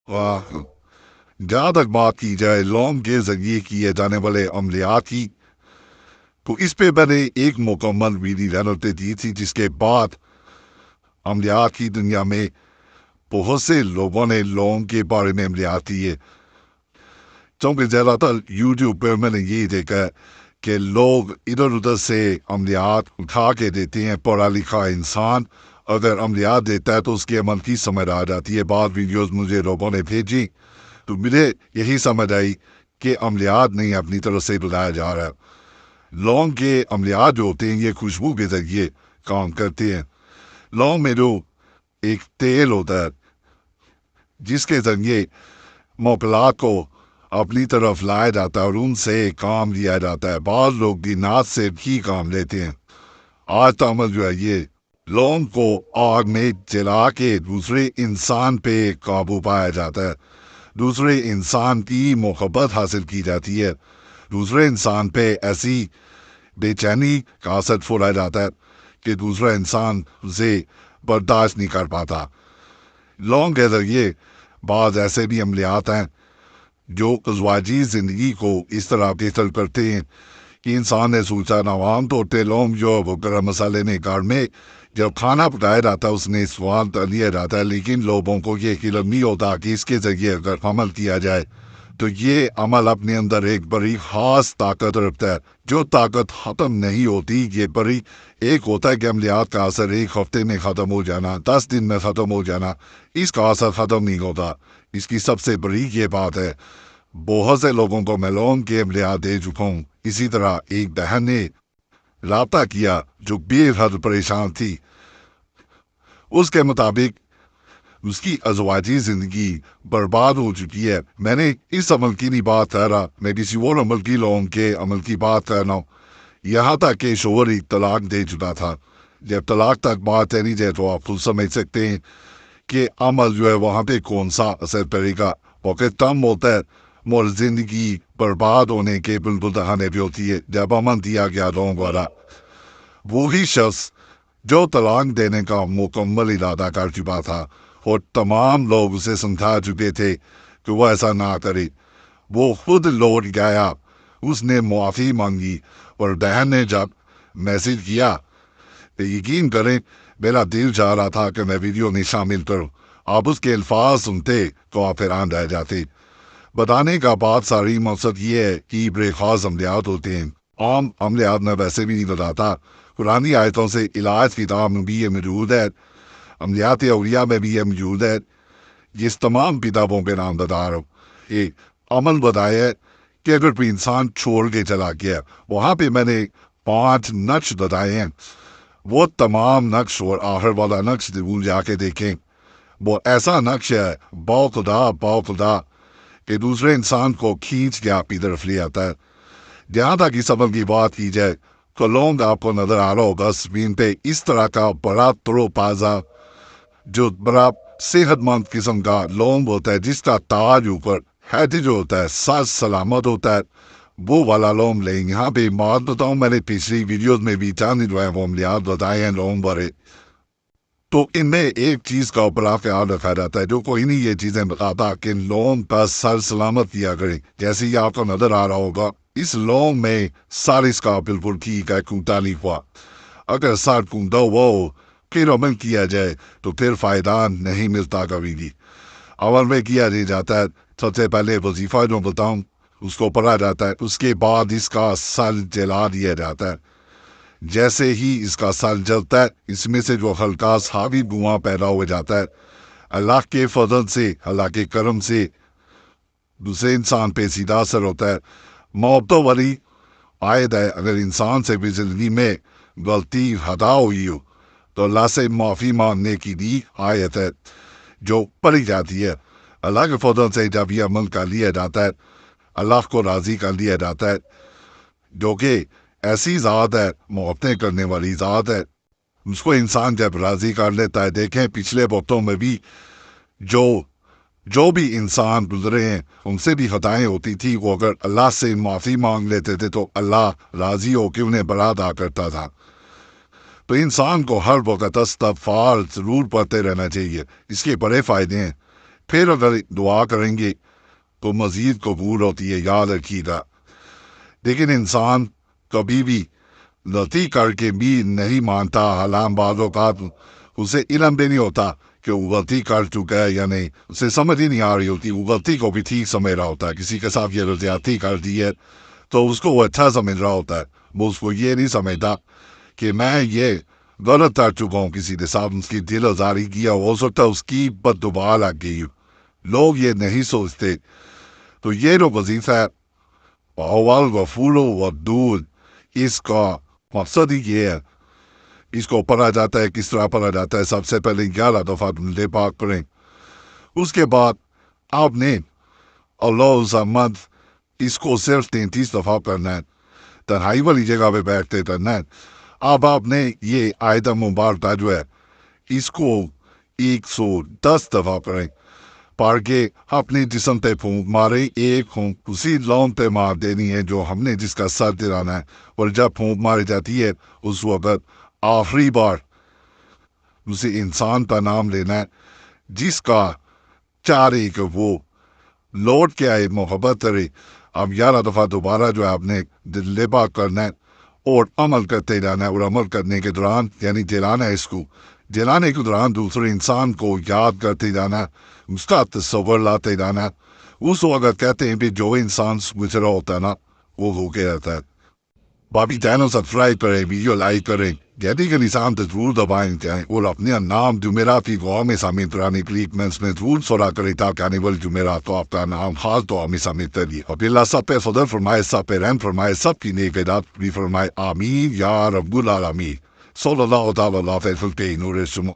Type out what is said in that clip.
واہ، جہاں تک بات کی جائے لونگ کے ذریعے کیے جانے والے عملیات کی، تو اس پہ میں نے ایک مکمل ویڈیو ڈالتے دی تھی، جس کے بعد عملیات کی دنیا میں بہت سے لوگوں نے لونگ کے بارے میں عملیات دیے، کیونکہ زیادہ تر یوٹیوب پہ میں نے یہ دیکھا کہ لوگ ادھر ادھر سے عملیات اٹھا کے دیتے ہیں۔ پڑھا لکھا انسان اگر عملیات دیتا ہے تو اس کی عمل کی سمجھ آ جاتی ہے۔ بعض ویڈیوز مجھے لوگوں نے بھیجی تو مجھے یہی سمجھ آئی کہ عملیات نہیں اپنی طرف سے بلایا جا رہا ہے۔ لونگ کے عملیات جو ہوتے ہیں یہ خوشبو کے ذریعے کام کرتے ہیں۔ لونگ میں جو ایک تیل ہوتا ہے جس کے ذریعے معاملات کو اپنی طرف لایا جاتا ہے اور ان سے کام لیا جاتا ہے۔ بعض لوگ دینات سے بھی کام لیتے ہیں۔ آج کا عمل جو ہے یہ لونگ کو آگ میں جلا کے دوسرے انسان پہ قابو پایا جاتا ہے، دوسرے انسان کی محبت حاصل کی جاتی ہے، دوسرے انسان پہ ایسی بے چینی کا اثر پھوڑا جاتا ہے کہ دوسرا انسان اسے برداشت نہیں کر پاتا۔ لونگ کے ذریعے بعض ایسے بھی عملیات ہیں جو ازواجی زندگی کو اس طرح بہتر کرتے ہیں کہ انسان نے سوچا نہ عام طور پہ لونگ جو وہ گرم مسالے نے گھر میں جب کھانا پکایا جاتا ہے اس نے سواد لیا جاتا ہے، لیکن لوگوں کو یہ علم نہیں ہوتا کہ اس کے ذریعے اگر عمل کیا جائے تو یہ عمل اپنے اندر ایک بڑی خاص طاقت رکھتا ہے، جو طاقت ختم نہیں ہوتی۔ یہ بڑی ایک ہوتا ہے کہ عملیات کا اثر ایک ہفتے میں ختم ہو جانا، 10 دن میں ختم ہو جانا، اس کا اثر ختم نہیں ہوتا۔ اس کی سب سے بڑی یہ بات ہے، بہت سے لوگوں کو میں لونگ کے عملیات دے چکا ہوں۔ اسی طرح ایک بہن نے رابطہ کیا جو بے حد پریشان تھی، اس کے مطابق اس کی ازواجی زندگی برباد ہو چکی ہے۔ میں نے اس عمل کی نہیں بات کر رہا، میں کسی اور عمل کی لونگ کے عمل کی بات کر رہا ہوں۔ یہاں تک کہ شوہر ہی طلاق دے چکا تھا۔ جب طلاق تک بات چلی جائے تو آپ خود سمجھ سکتے ہیں کہ عمل جو ہے وہاں پہ کون سا اثر پڑے گا۔ وقت کم ہوتا ہے اور زندگی برباد ہونے کے بالکل دہانے پہ ہوتی ہے۔ جب عمل دیا گیا لونگ والا، وہی شخص جو طلاق دینے کا مکمل ارادہ کر چکا تھا اور تمام لوگ اسے سمجھا چکے تھے کہ وہ ایسا نہ کرے، وہ خود لوٹ گیا۔ اس نے معافی مانگی اور بہن نے جب میسج کیا تو یقین کریں میرا دل چاہ رہا تھا کہ میں ویڈیو میں شامل کروں۔ آپ اس کے الفاظ سنتے تو آپ حیران رہ جاتے۔ بتانے کا بات ساری مقصد یہ ہے کہ بڑے خاص عملیات ہوتے ہیں۔ عام عملیات میں ویسے بھی نہیں بتاتا، قرآنی آیتوں سے علاج کتاب میں بھی یہ موجود ہے، عملیات اولیاء میں بھی یہ موجود ہے۔ جس تمام کتابوں کے نام بتا رہا ہوں، ایک عمل بتایا ہے کہ اگر کوئی انسان چھوڑ کے چلا گیا، وہاں پہ میں نے 5 نقش بتائے ہیں۔ وہ تمام نقش اور آخر والا نقش ضرور جا کے دیکھیں۔ وہ ایسا نقش ہے باخدا کہ دوسرے انسان کو کھینچ کے آپ کی طرف لے آتا ہے۔ جہاں تک اس عمل کی بات کی جائے تو لونگ آپ کو نظر آ رہا ہوگا اسکرین پہ، اس طرح کا بڑا ترو تازہ جو بڑا صحت مند قسم کا لونگ ہوتا ہے، جس کا تاج اوپر ہیڈ جو ہوتا ہے سر سلامت ہوتا ہے، وہ والا لونگ لیں۔ یہاں پہ بات بتاؤں، میں نے پچھلی ویڈیوز میں بھی چاند جو ہے وہ عملیات بتائے ہیں لونگ بارے، تو ان میں ایک چیز کا بڑا خیال رکھا جاتا ہے جو کوئی نہیں یہ چیزیں بتاتا کہ لونگ کا سر سلامت کیا کریں۔ جیسے ہی آپ کو نظر آ رہا ہوگا اس لونگ میں سر اس کا بالکل ٹھیک ہے، کونٹا نہیں ہوا۔ اگر سر کونٹا ہوا ہو پھر عمل کیا جائے تو پھر فائدہ نہیں ملتا کبھی بھی۔ عمل میں کیا جاتا ہے، سب سے پہلے وظیفہ جو بتاؤں اس کو پڑھا جاتا ہے، اس کے بعد اس کا سر جلا دیا جاتا ہے۔ جیسے ہی اس کا سر جلتا ہے اس میں سے جو ہلکا ساوی دھواں پیدا ہو جاتا ہے، اللہ کے فضل سے، اللہ کے کرم سے دوسرے انسان پہ سیدھا اثر ہوتا ہے۔ محبتوں والی آیت ہے، اگر انسان سے بھی زندگی میں غلطی خطا ہوئی ہو تو اللہ سے معافی مانگنے کی بھی آیت ہے جو پڑھی جاتی ہے۔ اللہ کے فضل سے جب یہ عمل کر لیا جاتا ہے، اللہ کو راضی کر لیا جاتا ہے، جو کہ ایسی ذات ہے، محبتیں کرنے والی ذات ہے، اس کو انسان جب راضی کر لیتا ہے۔ دیکھیں پچھلے وقتوں میں بھی جو بھی انسان گزرے ہیں ان سے بھی خطائیں ہوتی تھی، وہ اگر اللہ سے معافی مانگ لیتے تھے تو اللہ راضی ہو کے انہیں بڑا ادا کرتا تھا۔ تو انسان کو ہر وقت استغفار ضرور پڑھتے رہنا چاہیے۔ اس کے بڑے فائدے ہیں۔ پھر اگر دعا کریں گے تو مزید قبول ہوتی ہے، یاد رکھیے گا۔ لیکن انسان کبھی بھی غلطی کر کے بھی نہیں مانتا، حالانکہ بعض اوقات اسے علم بھی نہیں ہوتا کہ وہ غلطی کر چکا ہے یا نہیں، اسے سمجھ ہی نہیں آ رہی ہوتی، وہ غلطی کو بھی ٹھیک سمجھ رہا ہوتا ہے۔ کسی کے ساتھ یہ زیادتی کر دی ہے تو اس کو وہ اچھا سمجھ رہا ہوتا ہے، وہ اس کو یہ نہیں سمجھتا کہ میں یہ غلط کر چکا ہوں، کسی کے ساتھ اس کی دل آزاری کیا، ہو سکتا ہے اس کی بد دعا لگ گئی۔ لوگ یہ نہیں سوچتے۔ تو یہ جو وظیفہ ہے اول غفور ودود، اس کا مقصد ہی یہ ہے۔ اس کو پڑھا جاتا ہے، کس طرح پڑھا جاتا ہے؟ سب سے پہلے 11 دفعہ درود پاک پڑھیں، اس کے بعد آپ نے اللہ الصمد اس کو صرف 33 دفعہ کرنا ہے، تنہائی والی جگہ پہ بیٹھتے کرنا ہے۔ اب آپ نے یہ آیت مبارکہ جو ہے اس کو 110 دفعہ پڑھیں، پڑھ کے اپنے جسم پہ پھونک مارے، ایک پھونک اسی لون پہ مار دینی ہے جو ہم نے جس کا سر دلانا ہے، اور جب پھونک ماری جاتی ہے اس وقت آخری بار اسے انسان کا نام لینا ہے جس کا چاہے کہ وہ لوٹ کے آئے، محبت کرے۔ اب 11 دفعہ دوبارہ جو ہے آپ نے دل پاک کرنا ہے اور عمل کرتے جانا ہے، اور عمل کرنے کے دوران یعنی جلانا ہے، اس کو جلانے کے دوران دوسرے انسان کو یاد کرتے جانا ہے، اس کا تصور لاتے جانا ہے۔ اس وقت کہتے ہیں کہ جو انسان گزرا ہوتا ہے نا وہ ہو کے رہتا ہے۔ بابی چینل سبسکرائب کریں، ویڈیو لائک کریں، گھنٹی کے نشان پہ ضرور دبائیں جائیں، اور اپنے نام جمعراتی دعا میں شامل کرانے کے لیے کمنٹس میں ضرور سوال کریں تاکہ آنے والی جمعرات تو آپ کا نام خاص دعا میں شامل کریے۔ اور اللہ سب پہ فضل فرمائے، سب پہ رحم فرمائے، سب کی نیک ہدایت بھی فرمائے، آمین یا رب العالمین۔ صلی اللہ تعالی علیہ وسلم۔